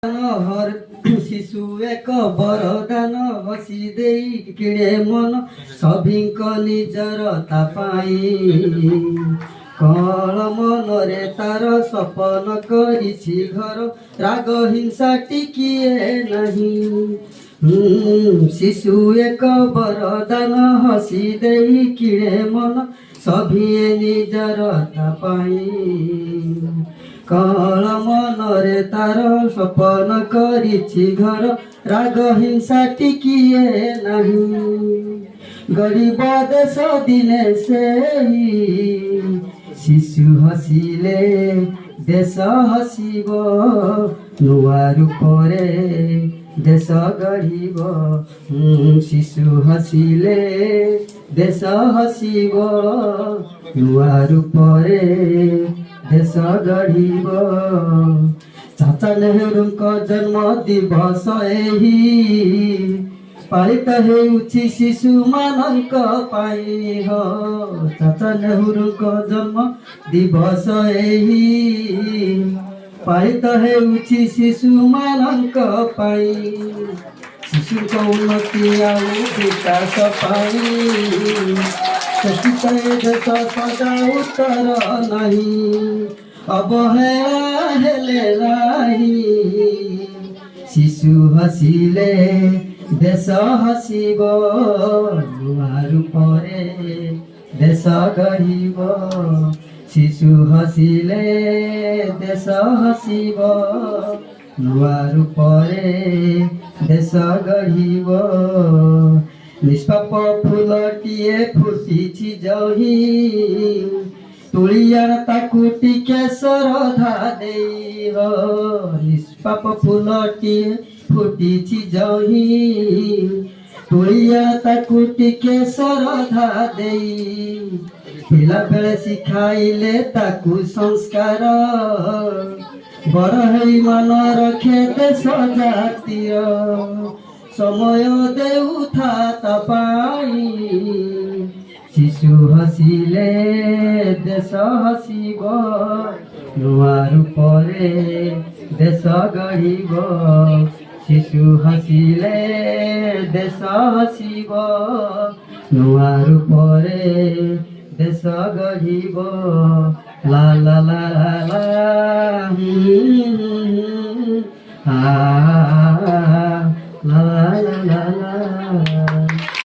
हर शिशु एक बरदान हसी देई किणे मन सभिंक निजर तापाई कल मनरे तार सपन करिछि घर राग हिंसा टिकिए नहीं शिशु एक बरदान हसी देई किणे मन सभिए निजर तापाई कल मनरे तार सपन करिछि घर राग हिंसा टिकिए नहीं गरीब देश दिने से शिशु हसिले देश हसिब नुआ रूपरे देश गढ़िब शिशु हसिले देश हसिब नुआ रूपरे देश गढ़िब चाचा नेहरूंको जन्म दिवस एही पालित हेउछि शिशु मानक पाई हो चाचा नेहरूंको जन्म दिवस एही पालित हेउछि शिशु मानक पाई शिशुको उन्नति आउ विकास पाई देश सदा उत्तर नहीं अवहेला हेले नहीं शिशु हसिले देश हसिब नुआ रूपरे देश गढ़िब शिशु हसिले देश हसिब नुआ रूपरे देश गढ़िब निष्पाप फूलटिए फुटिछि जही तुलियान ताकु टिके श्रद्धा देई हो निष्पाप फूलटिए फुटिछि जही तुलियान ताकु टिके श्रद्धा देई पिला बेले शिखाइले ताकु संस्कार बर हेई मन रखे देश जातीय समय देउथा तपाई शिशु हसिले देश हसिब नुआ रूपरे देश गढ़िब शिशु हसिले देश हसिब नुआ रूपरे देश गढ़िब ला ला ला ला ला la la la la